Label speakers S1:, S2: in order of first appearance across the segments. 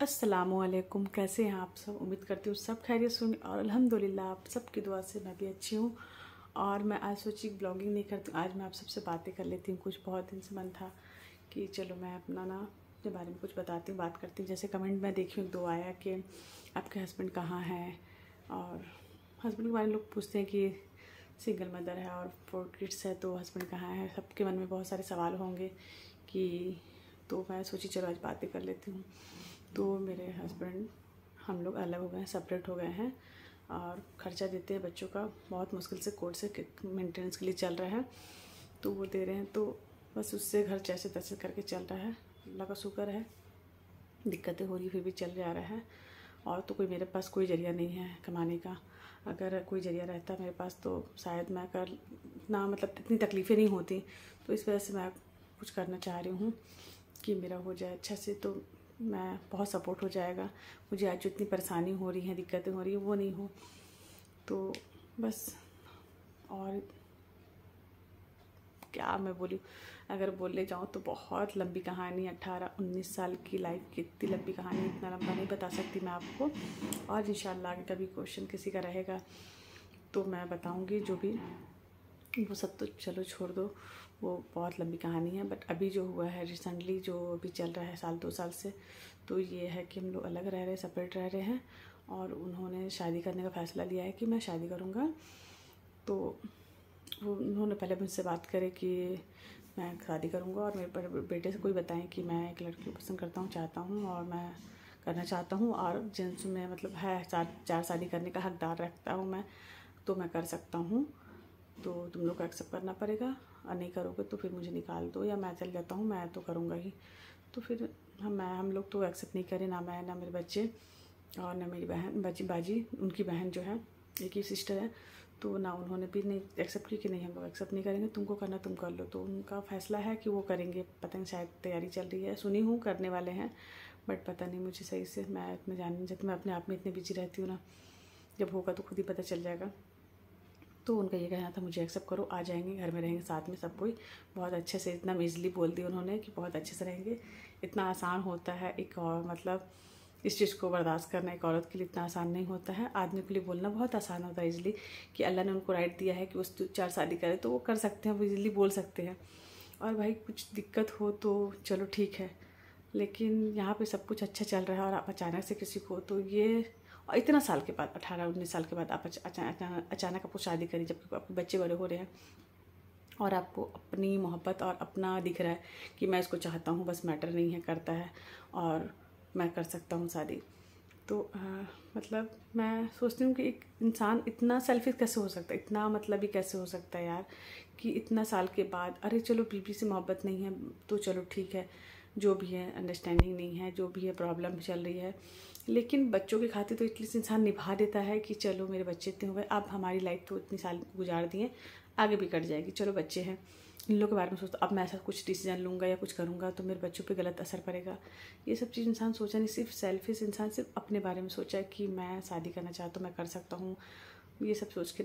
S1: अस्सलामुअलैकुम। कैसे हैं आप सब? उम्मीद करती हूँ सब खैरियत से होंगे और अल्हम्दुलिल्लाह आप सबकी दुआ से मैं भी अच्छी हूँ। और मैं आज सोची ब्लॉगिंग नहीं करती हूँ, आज मैं आप सबसे बातें कर लेती हूँ। कुछ बहुत दिन से मन था कि चलो मैं अपना अपने बारे में कुछ बताती हूँ, बात करती हूँ। जैसे कमेंट में देखी हूँ 2 आया कि आपके हस्बैंड कहाँ हैं, और हस्बैंड के बारे में लोग पूछते हैं कि सिंगल मदर है और 4 किड्स है तो हस्बैंड कहाँ है। सबके मन में बहुत सारे सवाल होंगे कि, तो मैं सोची चलो आज बातें कर लेती हूँ। तो मेरे हस्बैंड हम लोग अलग हो गए हैं, सेपरेट हो गए हैं और ख़र्चा देते हैं बच्चों का। बहुत मुश्किल से कोर्ट से मेंटेनेंस के लिए चल रहा है, तो वो दे रहे हैं, तो बस उससे घर जैसे तैसे करके चल रहा है। अल्लाह का शुक्र है, दिक्कतें हो रही फिर भी चल जा रहा है। और तो कोई मेरे पास कोई ज़रिया नहीं है कमाने का। अगर कोई ज़रिया रहता मेरे पास तो शायद मैं इतनी तकलीफ़ें नहीं होती। तो इस वजह से मैं कुछ करना चाह रही हूँ कि मेरा हो जाए अच्छा से, तो मैं बहुत सपोर्ट हो जाएगा। मुझे आज जो इतनी परेशानी हो रही है, दिक्कतें हो रही है, वो नहीं हो। तो बस, और क्या मैं बोलूँ, अगर बोलने जाऊँ तो बहुत लंबी कहानी। 18-19 साल की लाइफ की इतनी लंबी कहानी, इतना लंबा नहीं बता सकती मैं आपको। और इंशाल्लाह आगे कभी क्वेश्चन किसी का रहेगा तो मैं बताऊँगी। जो भी वो सब तो चलो छोड़ दो, वो बहुत लंबी कहानी है। बट अभी जो हुआ है रिसेंटली, जो अभी चल रहा है 1-2 साल से, तो ये है कि हम लोग अलग रह रहे हैं, सेपरेट रह रहे हैं। और उन्होंने शादी करने का फ़ैसला लिया है कि मैं शादी करूँगा। तो वो उन्होंने पहले मुझसे बात करे कि मैं शादी करूँगा, और मेरे बेटे से कोई बताएं कि मैं एक लड़की को पसंद करता हूँ, चाहता हूँ और मैं करना चाहता हूँ, और जिनसे मैं है 4 शादी करने का हकदार रखता हूँ मैं, तो मैं कर सकता हूँ। तो तुम लोग को एक्सेप्ट करना पड़ेगा, और नहीं करोगे तो फिर मुझे निकाल दो या मैं चल जाता हूँ, मैं तो करूँगा ही। तो फिर हम लोग तो एक्सेप्ट नहीं करें, ना मैं ना मेरे बच्चे और ना मेरी बहन बाजी उनकी बहन जो है, एक ही सिस्टर है, तो ना उन्होंने भी नहीं एक्सेप्ट की कि नहीं हम लोग एक्सेप्ट नहीं करेंगे, तुमको करना तुम कर लो। तो उनका फ़ैसला है कि वो करेंगे। पता नहीं, शायद तैयारी चल रही है, सुनी हूँ करने वाले हैं, बट पता नहीं मुझे सही से। मैं इतना जान नहीं सकती, मैं अपने आप में इतनी बिजी रहती हूँ ना, जब होगा तो खुद ही पता चल जाएगा। तो उनका ये कहना था मुझे एक्सेप्ट करो, आ जाएंगे, घर में रहेंगे साथ में सब कोई। बहुत अच्छे से, इतना ईज़िली बोल दिया उन्होंने कि बहुत अच्छे से रहेंगे। इतना आसान होता है एक और इस चीज़ को बर्दाश्त करना एक औरत के लिए इतना आसान नहीं होता है। आदमी के लिए बोलना बहुत आसान होता है ईज़िली, कि अल्लाह ने उनको राइट दिया है कि वो 4 शादी करे तो वो कर सकते हैं, वो ईज़िली बोल सकते हैं। और भाई कुछ दिक्कत हो तो चलो ठीक है, लेकिन यहाँ पे सब कुछ अच्छा चल रहा है और आप अचानक से किसी को, तो ये और इतना साल के बाद, 18-19 साल के बाद आप अचानक आपको शादी करी, जबकि आपके बच्चे बड़े हो रहे हैं और आपको अपनी मोहब्बत और अपना दिख रहा है कि मैं इसको चाहता हूँ, बस मैटर नहीं है, करता है और मैं कर सकता हूँ शादी। तो मैं सोचती हूँ कि एक इंसान इतना सेल्फिश कैसे हो सकता है, इतना मतलबी कैसे हो सकता है यार, कि इतना साल के बाद, अरे चलो बीवी से मोहब्बत नहीं है तो चलो ठीक है, जो भी है अंडरस्टैंडिंग नहीं है, जो भी है प्रॉब्लम चल रही है, लेकिन बच्चों की खातिर तो एटलीस्ट इंसान निभा देता है कि चलो मेरे बच्चे इतने हो गए, अब हमारी लाइफ तो इतनी साल गुजार दिए, आगे भी कट जाएगी, चलो बच्चे हैं, इन लोगों के बारे में सोचता, अब मैं ऐसा कुछ डिसीजन लूँगा या कुछ करूँगा तो मेरे बच्चों पे गलत असर पड़ेगा। ये सब चीज़ इंसान सोचा नहीं, सिर्फ सेल्फिश इंसान सिर्फ अपने बारे में सोचा है कि मैं शादी करना चाहता हूँ, मैं कर सकता हूँ। ये सब सोच के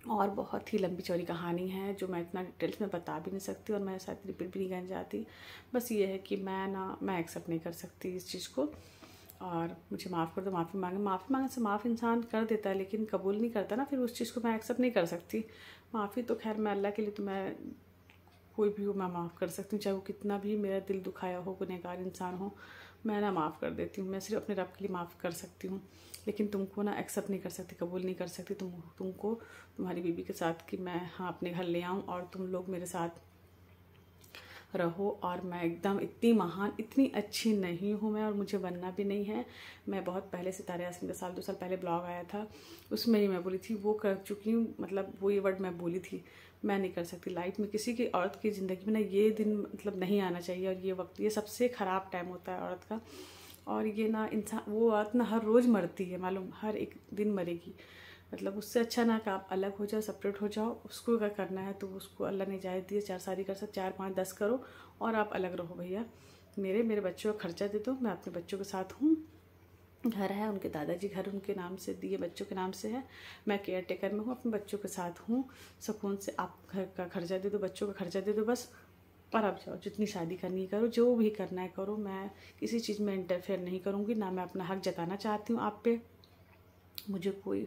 S1: और बहुत ही लंबी चौड़ी कहानी है जो मैं इतना डिटेल्स में बता भी नहीं सकती, और मैं शायद रिपीट भी नहीं करना चाहती। बस ये है कि मैं एक्सेप्ट नहीं कर सकती इस चीज़ को, और मुझे माफ़ कर दो। माफ़ी मांगने से माफ़ इंसान कर देता है, लेकिन कबूल नहीं करता ना, फिर उस चीज़ को मैं एक्सेप्ट नहीं कर सकती। माफ़ी तो खैर मैं अल्लाह के लिए, तो मैं कोई भी हो मैं माफ़ कर सकती हूँ, चाहे वो कितना भी मेरा दिल दुखाया हो, गुनहगार इंसान हो, मैं माफ़ कर देती हूँ। मैं सिर्फ अपने रब के लिए माफ़ कर सकती हूँ, लेकिन तुमको एक्सेप्ट नहीं कर सकती, कबूल नहीं कर सकती तुमको तुम्हारी बीवी के साथ कि मैं अपने घर ले आऊँ और तुम लोग मेरे साथ रहो। और मैं एकदम इतनी महान, इतनी अच्छी नहीं हूँ मैं, और मुझे बनना भी नहीं है। मैं बहुत पहले सितारे यास्मीन का 2 साल पहले ब्लॉग आया था, उसमें ही मैं बोली थी, वो कर चुकी हूँ, वो ये वर्ड मैं बोली थी, मैं नहीं कर सकती लाइफ में किसी की, औरत की ज़िंदगी में ना ये दिन नहीं आना चाहिए, और ये वक्त, ये सबसे ख़राब टाइम होता है औरत का। और ये इंसान, वो औरत हर रोज़ मरती है, मालूम, हर एक दिन मरेगी। उससे अच्छा ना कि आप अलग हो जाओ, सेपरेट हो जाओ। उसको अगर करना है तो उसको अल्लाह ने इजाज़त दी है, 4 शादी कर सकते, 4, 5, 10 करो और आप अलग रहो भैया। मेरे बच्चों का खर्चा दे दो, मैं अपने बच्चों के साथ हूँ। घर है, उनके दादाजी घर उनके नाम से दिए, बच्चों के नाम से है, मैं केयर टेकर में हूँ, अपने बच्चों के साथ हूँ सुकून से। आप घर का खर्चा दे दो, बच्चों का खर्चा दे दो, बस और अब जाओ, जितनी शादी करनी है करो, जो भी करना है करो, मैं किसी चीज़ में इंटरफेयर नहीं करूँगी, ना मैं अपना हक जताना चाहती हूँ आप पे। मुझे कोई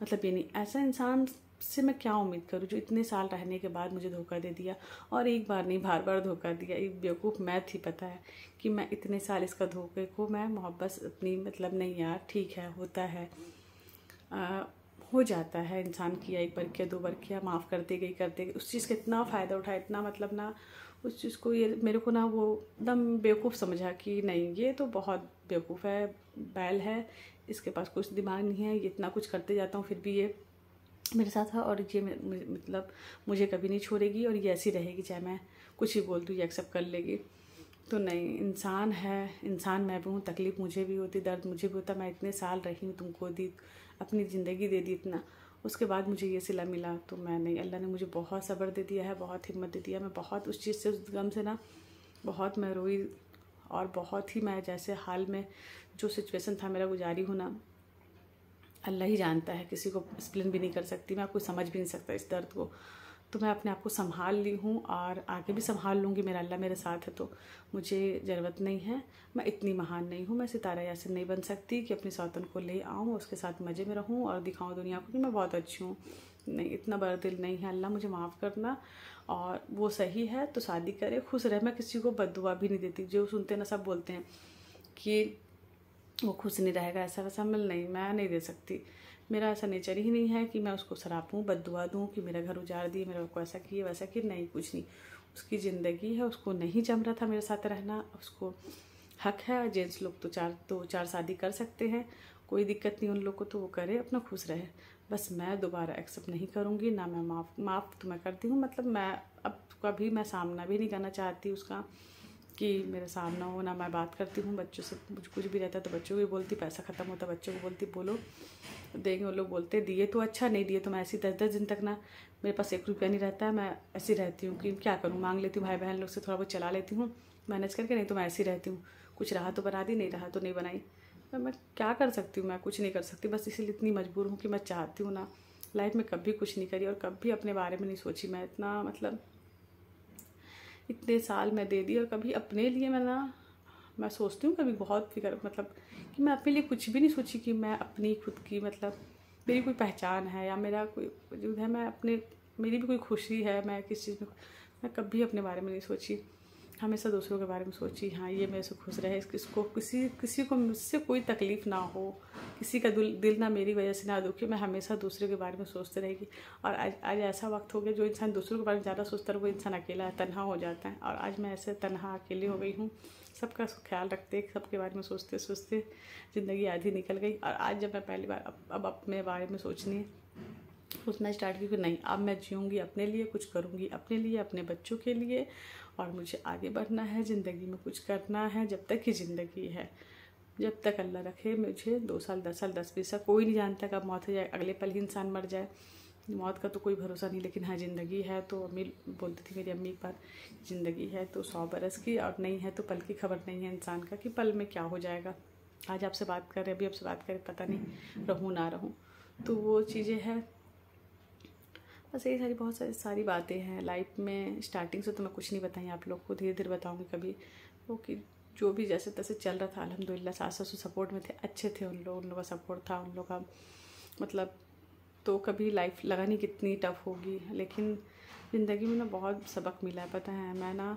S1: मतलब ये नहीं, ऐसा इंसान से मैं क्या उम्मीद करूँ जो इतने साल रहने के बाद मुझे धोखा दे दिया, और एक बार नहीं बार बार धोखा दिया। एक बेवकूफ़ मैं थी, पता है कि मैं इतने साल इसका धोखे को मैं मोहब्बत अपनी मतलब नहीं यार, ठीक है होता है, हो जाता है, इंसान किया एक बार किया 2 बार किया, माफ़ करते गई उस चीज़ का इतना फ़ायदा उठाया, इतना मतलब ना उस चीज़ को, ये मेरे को ना वो एकदम बेवकूफ़ समझा कि नहीं ये तो बहुत बेवकूफ़ है, बैल है, इसके पास कुछ दिमाग नहीं है, ये इतना कुछ करते जाता हूँ फिर भी ये मेरे साथ है, और ये मतलब मुझे कभी नहीं छोड़ेगी, और ये ऐसी रहेगी, चाहे मैं कुछ ही बोल दूँ ये एक्सेप्ट कर लेगी। तो नहीं, इंसान है, इंसान मैं भी हूँ, तकलीफ़ मुझे भी होती, दर्द मुझे भी होता। मैं इतने साल रही हूँ, तुमको दी, अपनी ज़िंदगी दे दी इतना, उसके बाद मुझे ये सिला मिला तो मैं नहीं, अल्लाह ने मुझे बहुत सब्र दे दिया है, बहुत हिम्मत दे दिया। मैं बहुत उस चीज़ से, उस गम से ना बहुत मैं रोई, और बहुत ही मैं जैसे हाल में जो सिचुएशन था मेरा गुजारी हूँ ना, अल्लाह ही जानता है, किसी को एक्सप्लेन भी नहीं कर सकती मैं, आपको समझ भी नहीं सकता इस दर्द को। तो मैं अपने आप को संभाल ली हूँ, और आगे भी संभाल लूँगी, मेरा अल्लाह मेरे साथ है, तो मुझे ज़रूरत नहीं है। मैं इतनी महान नहीं हूँ, मैं सितारा यासिन नहीं बन सकती कि अपनी सौतन को ले आऊँ, उसके साथ मज़े में रहूँ और दिखाऊँ दुनिया को कि मैं बहुत अच्छी हूँ। नहीं, इतना बड़ा दिल नहीं है, अल्लाह मुझे माफ़ करना। और वो सही है तो शादी करे, खुश रहे। मैं किसी को बद्दुआ भी नहीं देती, जो सुनते ना सब बोलते हैं कि वो खुश नहीं रहेगा, ऐसा वैसा, मैं नहीं दे सकती। मेरा ऐसा नेचर ही नहीं है कि मैं उसको सरापूँ, बद्दुआ दूँ कि मेरा घर उजाड़ दिए, मेरे को ऐसा किए वैसा किए, नहीं, कुछ नहीं। उसकी ज़िंदगी है, उसको नहीं जम रहा था मेरे साथ रहना, उसको हक है। जेंट्स लोग तो चार शादी कर सकते हैं, कोई दिक्कत नहीं उन लोग को, तो वो करे, अपना खुश रहे। बस मैं दोबारा एक्सेप्ट नहीं करूँगी, ना मैं माफ़ तो मैं करती हूँ, मतलब मैं अब कभी मैं सामना भी नहीं करना चाहती उसका कि मेरे सामना हो, ना मैं बात करती हूँ बच्चों से, कुछ भी रहता है तो बच्चों को भी बोलती, पैसा ख़त्म होता है बच्चों को बोलती बोलो देंगे, वो लोग बोलते दिए तो अच्छा, नहीं दिए तो मैं ऐसी 10-10 दिन तक ना, मेरे पास 1 रुपया नहीं रहता है, मैं ऐसी रहती हूँ कि क्या करूँ, मांग लेती हूँ भाई बहन लोग से, थोड़ा बहुत चला लेती हूँ मैनेज करके, नहीं तो मैं ऐसी रहती हूँ, कुछ रहा तो बना दी, नहीं रहा तो नहीं बनाई। मैं क्या कर सकती हूँ, मैं कुछ नहीं कर सकती, बस इसीलिए इतनी मजबूर हूँ कि मैं चाहती हूँ ना, लाइफ में कभी कुछ नहीं करी और कभी अपने बारे में नहीं सोची। मैं इतना मतलब इतने साल मैं दे दी, और कभी अपने लिए मैं सोचती हूँ कभी बहुत फिक्र, मतलब कि मैं अपने लिए कुछ भी नहीं सोची कि मैं अपनी खुद की मतलब मेरी कोई पहचान है या मेरा कोई वजूद है, मैं अपने मेरी भी कोई खुशी है, मैं किस चीज़ में, मैं कभी अपने बारे में नहीं सोची, हमेशा दूसरों के बारे में सोची। हाँ, ये मेरे से खुश रहे, इसको किसी को मुझसे कोई तकलीफ़ ना हो, किसी का दिल ना मेरी वजह से ना दुखी, मैं हमेशा दूसरे के बारे में सोचते रहेगी। और आज ऐसा वक्त हो गया, जो इंसान दूसरों के बारे में ज़्यादा सोचता है वो इंसान अकेला तन्हा हो जाता है, और आज मैं ऐसे तन्हा अकेली हो गई हूँ। सबका ख्याल रखते, सबके बारे में सोचते सोचते ज़िंदगी आधी निकल गई। और आज जब मैं पहली बार अब अपने बारे में सोचना स्टार्ट की कि नहीं, अब मैं जीऊँगी अपने लिए, कुछ करूँगी अपने लिए, अपने बच्चों के लिए, और मुझे आगे बढ़ना है, ज़िंदगी में कुछ करना है, जब तक की ज़िंदगी है, जब तक अल्लाह रखे मुझे 2 साल 10 साल 10-20 साल, कोई नहीं जानता कब मौत हो जाए, अगले पल ही इंसान मर जाए, मौत का तो कोई भरोसा नहीं। लेकिन हाँ, ज़िंदगी है तो अम्मी बोलती थी मेरी अम्मी एक बार, ज़िंदगी है तो 100 बरस की, और नहीं है तो पल की खबर नहीं है इंसान का कि पल में क्या हो जाएगा। आज आपसे बात कर रहे, अभी आपसे बात करें, पता नहीं रहूँ ना रहूँ, तो वो चीज़ें हैं। बस यही बहुत सारी बातें हैं लाइफ में। स्टार्टिंग से तो मैं कुछ नहीं बताई आप लोग को, धीरे धीरे बताऊँगी कभी, वो कि जो भी जैसे तैसे चल रहा था, अल्हम्दुलिल्लाह सास ससुर सपोर्ट में थे, अच्छे थे उन लोगों का सपोर्ट था, उन लोग का मतलब, तो कभी लाइफ लगा नहीं कितनी टफ होगी, लेकिन ज़िंदगी में ना बहुत सबक मिला है। पता है, मैं ना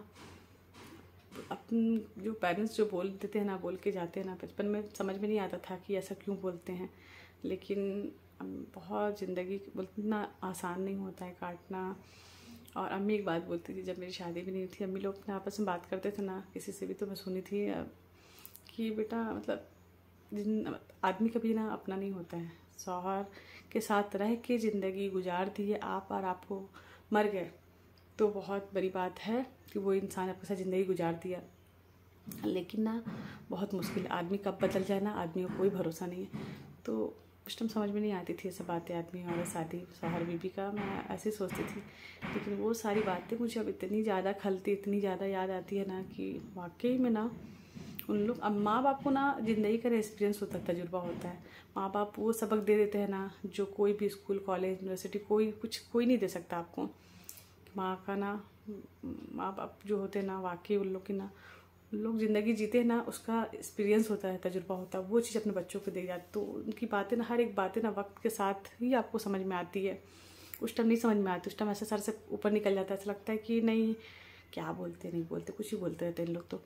S1: अपन जो पेरेंट्स जो बोल देते हैं ना, बोल के जाते हैं ना, बचपन में समझ में नहीं आता था कि ऐसा क्यों बोलते हैं, लेकिन बहुत ज़िंदगी बोलना आसान नहीं होता है काटना। और अम्मी एक बात बोलती थी, जब मेरी शादी भी नहीं थी, अम्मी लोग अपने आपस में बात करते थे ना किसी से भी, तो मैं सुनी थी कि बेटा मतलब आदमी कभी ना अपना नहीं होता है, शौहर के साथ रह के ज़िंदगी गुजार दी है आप, और आपको मर गए तो बहुत बड़ी बात है कि वो इंसान आपके साथ ज़िंदगी गुजार दिया, लेकिन ना बहुत मुश्किल, आदमी कब बदल जाए ना, आदमी को कोई भरोसा नहीं है। तो उस टाइम समझ में नहीं आती थी ये सब बातें, आदमी और शादी शौहर बीबी का, मैं ऐसे सोचती थी। लेकिन वो सारी बातें मुझे अब इतनी ज़्यादा खलती, इतनी ज़्यादा याद आती है ना कि वाकई में ना उन लोग, अब माँ बाप को ना ज़िंदगी का एक्सपीरियंस होता है, तजुर्बा होता है। माँ बाप वो सबक दे देते हैं ना जो कोई भी स्कूल कॉलेज यूनिवर्सिटी कोई नहीं दे सकता आपको। माँ का ना माँ बाप जो होते हैं ना, वाकई उन लोग की ना, उन लोग ज़िंदगी जीते हैं ना, उसका एक्सपीरियंस होता है, तजुर्बा होता है, वो चीज़ अपने बच्चों को दे जाती। तो उनकी बातें ना, हर एक बातें ना वक्त के साथ ही आपको समझ में आती है। उस टाइम नहीं समझ में आती, उस टाइम ऐसा सर से ऊपर निकल जाता है, ऐसा लगता है कि नहीं क्या बोलते, नहीं बोलते, कुछ ही बोलते रहते हैं इन लोग, तो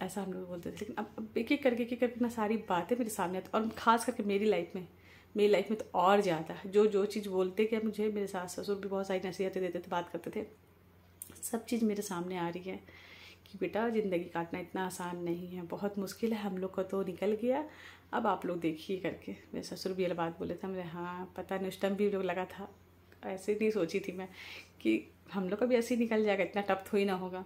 S1: ऐसा हम लोग बोलते थे। लेकिन अब एक एक करके ना सारी बातें मेरे सामने आती, और ख़ास करके मेरी लाइफ में तो और ज़्यादा जो चीज़ बोलते कि मुझे, मेरे सास ससुर भी बहुत सारी नसीहतें देते थे, बात करते थे, सब चीज़ मेरे सामने आ रही है कि बेटा ज़िंदगी काटना इतना आसान नहीं है, बहुत मुश्किल है, हम लोग का तो निकल गया, अब आप लोग देखिए करके। मेरे ससुर भी ये बात बोले थे, मुझे हाँ पता नहीं, उस टाइम भी लोग लगा था, ऐसे नहीं सोची थी मैं कि हम लोग का भी ऐसे ही निकल जाएगा, इतना टफ थोड़ी ना होगा।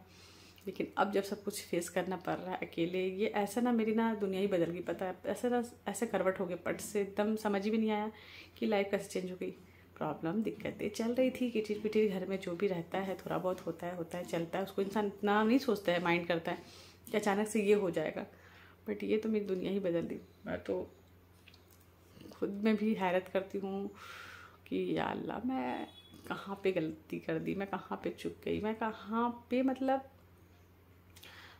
S1: लेकिन अब जब सब कुछ फेस करना पड़ रहा है अकेले, ये ऐसा ना मेरी ना दुनिया ही बदल गई, पता है, ऐसा ना ऐसे करवट हो गया पट से, एकदम समझ ही भी नहीं आया कि लाइफ कैसे चेंज हो गई। प्रॉब्लम दिक्कतें चल रही थी, किटिर पिटिर घर में जो भी रहता है, थोड़ा बहुत होता है चलता है, उसको इंसान इतना नहीं सोचता है, माइंड करता है कि अचानक से ये हो जाएगा। बट ये तो मेरी दुनिया ही बदल दी। मैं तो खुद में भी हैरत करती हूँ कि या अल्लाह, मैं कहाँ पे गलती कर दी, मैं कहाँ पे चूक गई, मैं कहाँ पे, मतलब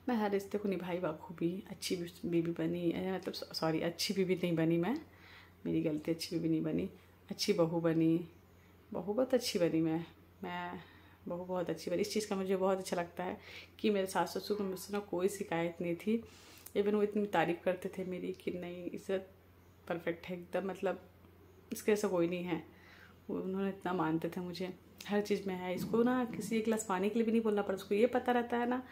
S1: मैं हर रिश्ते को निभाई बखूबी, अच्छी बीवी बनी, मतलब सॉरी, अच्छी बीवी नहीं बनी मैं, मेरी गलती, अच्छी बीवी नहीं बनी, अच्छी बहू बनी, बहू बहुत अच्छी बनी, मैं बहू बहुत अच्छी बनी। इस चीज़ का मुझे बहुत अच्छा लगता है कि मेरे सास ससुर को मुझसे ना कोई शिकायत नहीं थी। इवन वो इतनी तारीफ़ करते थे मेरी कि नहीं इज़्ज़त परफेक्ट है एकदम, मतलब इसके ऐसा कोई नहीं है। उन्होंने इतना मानते थे मुझे, हर चीज़ में है। इसको ना किसी एक गिलास पानी के लिए भी नहीं बोलना पड़ा, उसको ये पता रहता है ना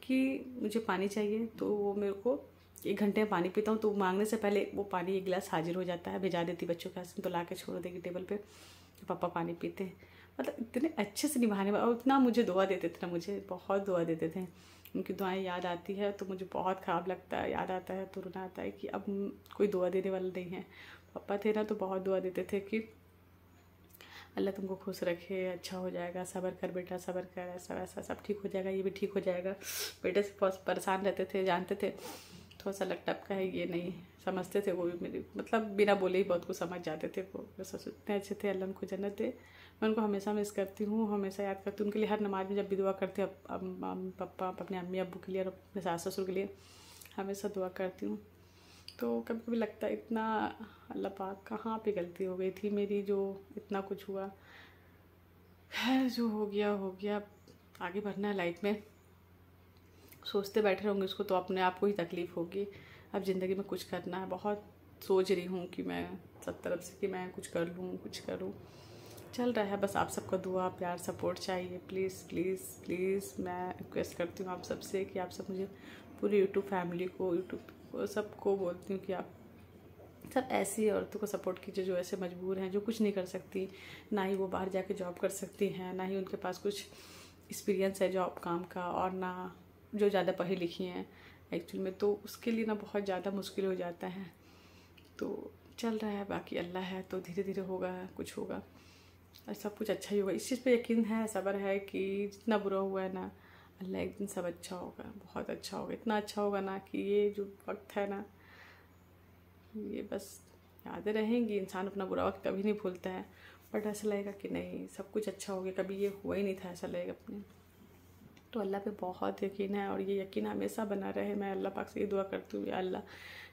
S1: कि मुझे पानी चाहिए, तो वो मेरे को 1 घंटे में पानी पीता हूँ, तो मांगने से पहले वो पानी 1 गिलास हाजिर हो जाता है, भिजा देती बच्चों के हाथ में, तो ला के छोड़ देगी टेबल पे, तो पापा पानी पीते हैं। मतलब इतने अच्छे से निभाने वाले, और इतना मुझे दुआ देते थे ना, मुझे बहुत दुआ देते थे। उनकी दुआएं याद आती है तो मुझे बहुत ख़राब लगता है, याद आता है तो रोना आता है कि अब कोई दुआ देने वाला नहीं है। पापा थे ना तो बहुत दुआ देते थे कि अल्लाह तुमको खुश रखे, अच्छा हो जाएगा, सब्र कर बेटा, सब्र कर, ऐसा वैसा सब ठीक हो जाएगा, ये भी ठीक हो जाएगा। बेटे से बहुत परेशान रहते थे, जानते थे थोड़ा सा लकटप का है, ये नहीं समझते थे वो भी मेरी, मतलब बिना बोले ही बहुत कुछ समझ जाते थे वो। ससुर इतने अच्छे थे, अल्लाह उनको जन्नत दे। मैं उनको हमेशा मिस करती हूँ, हमेशा याद करती हूँ। उनके लिए हर नमाज में जब भी दुआ करते हैं, पापा अपने अम्मी अब्बू के लिए और अपने सास ससुर के लिए हमेशा दुआ करती हूँ। तो कभी कभी लगता है इतना अल्लाह पाक कहाँ पे गलती हो गई थी मेरी, जो इतना कुछ हुआ। खैर जो हो गया, आगे बढ़ना है लाइफ में। सोचते बैठे रहोगे उसको तो अपने आप को ही तकलीफ़ होगी। अब ज़िंदगी में कुछ करना है, बहुत सोच रही हूँ कि मैं सब तरफ से कि मैं कुछ कर लूँ, कुछ करूँ। चल रहा है, बस आप सबका दुआ प्यार सपोर्ट चाहिए, प्लीज़ प्लीज़ प्लीज़। मैं रिक्वेस्ट करती हूँ आप सबसे कि आप सब मुझे, पूरी यूट्यूब फैमिली को, यूट्यूब को सबको बोलती हूँ कि आप सब ऐसी औरतों को सपोर्ट कीजिए जो ऐसे मजबूर हैं, जो कुछ नहीं कर सकती, ना ही वो बाहर जाके जॉब कर सकती हैं, ना ही उनके पास कुछ एक्सपीरियंस है जॉब काम का, और ना जो ज़्यादा पढ़ी लिखी हैं एक्चुअल में। तो उसके लिए ना बहुत ज़्यादा मुश्किल हो जाता है। तो चल रहा है, बाकी अल्लाह है तो धीरे धीरे होगा, कुछ होगा और सब कुछ अच्छा ही होगा। इस चीज़ पे यकीन है, सब्र है कि जितना बुरा हुआ है ना, अल्लाह एक दिन सब अच्छा होगा, बहुत अच्छा होगा, इतना अच्छा होगा ना कि ये जो वक्त है ना, ये बस यादें रहेंगी। इंसान अपना बुरा वक्त कभी नहीं भूलता है, बट ऐसा लगेगा कि नहीं सब कुछ अच्छा हो गया, कभी ये हुआ ही नहीं था, ऐसा लगेगा अपने। तो अल्लाह पे बहुत यकीन है, और ये यकीन हमेशा बना रहे। मैं अल्लाह पाक से ये दुआ करती हूँ, या अल्लाह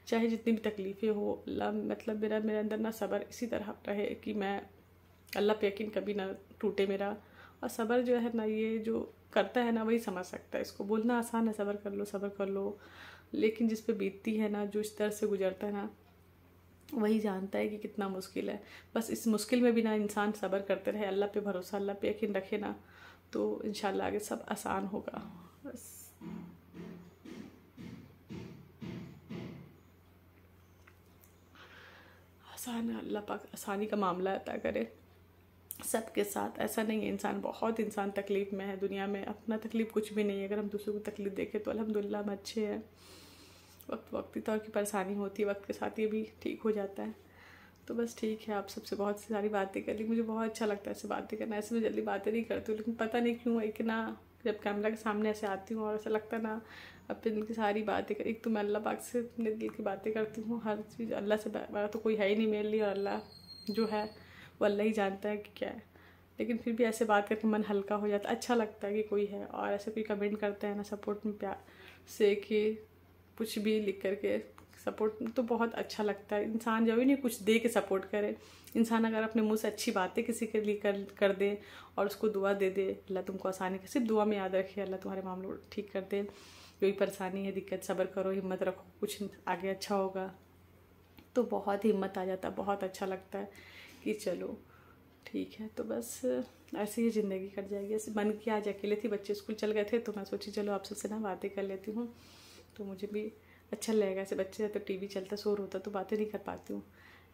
S1: चाहे जितनी भी तकलीफ़ें हो, अल्लाह मतलब मेरे अंदर ना सब्र इसी तरह रहे कि मैं अल्लाह पे यकीन कभी ना टूटे मेरा। और सब्र जो है ना, ये जो करता है ना वही समझ सकता है। इसको बोलना आसान है, सब्र कर लो, लेकिन जिस पे बीतती है ना, जो इस तरह से गुजरता है ना, वही जानता है कि कितना मुश्किल है। बस इस मुश्किल में भी ना इंसान सब्र करते रहे, अल्लाह पे भरोसा, अल्लाह पे यकीन रखे ना, तो इंशाल्लाह आगे सब आसान होगा। बस आसान है, अल्लाह पाक आसानी का मामला अता करे सबके साथ। ऐसा नहीं है, बहुत इंसान तकलीफ़ में है दुनिया में, अपना तकलीफ़ कुछ भी नहीं है। अगर हम दूसरों को तकलीफ़ देखें तो अल्हम्दुलिल्लाह हम अच्छे हैं। वक्ती तौर की परेशानी होती है, वक्त के साथ ये भी ठीक हो जाता है। तो बस ठीक है, आप सबसे बहुत सारी बातें कर ली, मुझे बहुत अच्छा लगता है ऐसे बातें करना। ऐसे मैं जल्दी बातें नहीं करती हूँ, लेकिन पता नहीं क्यों एक ना, जब कैमरा के सामने ऐसे आती हूँ और ऐसा लगता है ना अपने दिल की सारी बातें कर। एक तो मैं अल्लाह पाक से अपने दिल की बातें करती हूँ, हर चीज़ अल्लाह से बड़ा तो कोई है ही नहीं मेरे लिए, और अल्लाह जो है वो अल्लाह ही जानता है कि क्या है। लेकिन फिर भी ऐसे बात करके मन हल्का हो जाता है, अच्छा लगता है कि कोई है। और ऐसे कोई कमेंट करता है ना सपोर्ट में प्यार से, कि कुछ भी लिख करके सपोर्ट, तो बहुत अच्छा लगता है। इंसान जब भी नहीं कुछ दे के सपोर्ट करे, इंसान अगर अपने मुंह से अच्छी बातें किसी के लिए कर दे और उसको दुआ दे दे, अल्लाह तुमको आसानी सिर्फ दुआ में याद रखे, अल्लाह तुम्हारे मामलों ठीक कर दे, कोई परेशानी है दिक्कत, सब्र करो, हिम्मत रखो, कुछ आगे अच्छा होगा, तो बहुत हिम्मत आ जाता है, बहुत अच्छा लगता है कि चलो ठीक है। तो बस ऐसे ही ज़िंदगी कट जाएगी। ऐसे मन की आज अकेले थी, बच्चे स्कूल चल गए थे, तो मैं सोची चलो आप सबसे ना बातें कर लेती हूँ, तो मुझे भी अच्छा लगेगा। ऐसे बच्चे तो टीवी चलता शोर होता तो बातें नहीं कर पाती हूँ।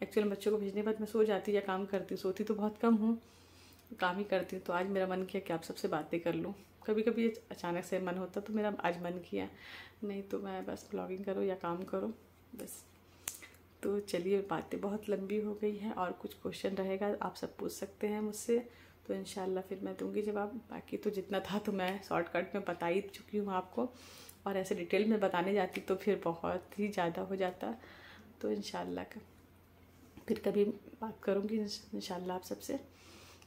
S1: एक्चुअली बच्चों को भेजने के बाद मैं सो जाती या काम करती हूँ, सोती तो बहुत कम हूँ, काम ही करती हूँ। तो आज मेरा मन किया कि आप सबसे बातें कर लूँ। कभी कभी अचानक से मन होता तो मेरा आज मन किया, नहीं तो मैं बस ब्लॉगिंग करो या काम करो बस। तो चलिए, बातें बहुत लंबी हो गई हैं और कुछ क्वेश्चन रहेगा आप सब पूछ सकते हैं मुझसे, तो इंशाल्लाह फिर मैं दूंगी जवाब। बाकी तो जितना था तो मैं शॉर्टकट में बता ही चुकी हूँ आपको, और ऐसे डिटेल में बताने जाती तो फिर बहुत ही ज़्यादा हो जाता। तो इंशाल्लाह फिर कभी बात करूँगी इंशाल्लाह आप सबसे।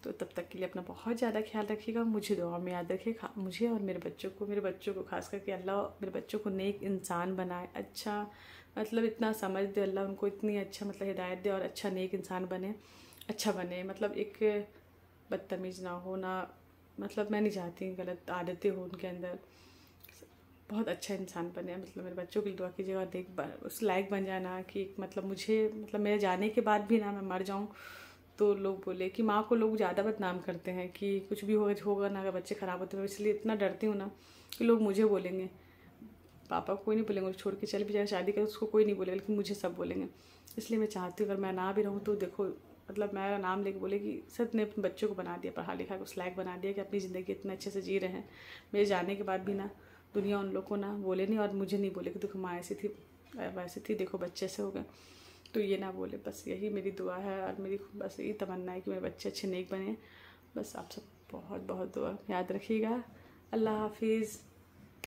S1: तो तब तक के लिए अपना बहुत ज़्यादा ख्याल रखिएगा, मुझे दुआ में याद रखिए, मुझे और मेरे बच्चों को खास करके अल्लाह मेरे बच्चों को नेक इंसान बनाए, अच्छा मतलब इतना समझ दे अल्लाह उनको, इतनी अच्छा मतलब हिदायत दे और अच्छा नेक इंसान बने, अच्छा बने, मतलब एक बदतमीज़ ना हो ना, मतलब मैं नहीं चाहती गलत आदतें हो उनके अंदर, बहुत अच्छा इंसान बने। मतलब मेरे बच्चों की दुआ कीजिएगा, देख उस लायक बन जाना कि मतलब मुझे मतलब मेरे जाने के बाद भी ना मैं मर जाऊँ तो लोग बोले कि माँ को लोग ज़्यादा बदनाम करते हैं कि कुछ भी होगा ना, अगर बच्चे ख़राब होते हैं, इसलिए इतना डरती हूँ ना कि लोग मुझे बोलेंगे, पापा को कोई नहीं बोलेंगे, छोड़ के चल भी जाए शादी कर उसको कोई नहीं बोलेगा, लेकिन मुझे सब बोलेंगे। इसलिए मैं चाहती हूँ अगर मैं ना भी रहूँ तो देखो मतलब मेरा नाम लेके बोले कि सर ने अपने बच्चों को बना दिया, पढ़ा लिखा के उस लायक बना दिया कि अपनी ज़िंदगी इतने अच्छे से जी रहे हैं। मेरे जाने के बाद भी ना दुनिया उन लोग को ना बोले नहीं, और मुझे नहीं बोले कि देखो माँ ऐसी थी वैसी थी, देखो बच्चे से हो गए, तो ये ना बोले। बस यही मेरी दुआ है और मेरी बस यही तमन्ना है कि मेरे बच्चे अच्छे नेक बने। बस आप सब बहुत बहुत दुआ याद रखिएगा। अल्लाह हाफिज़।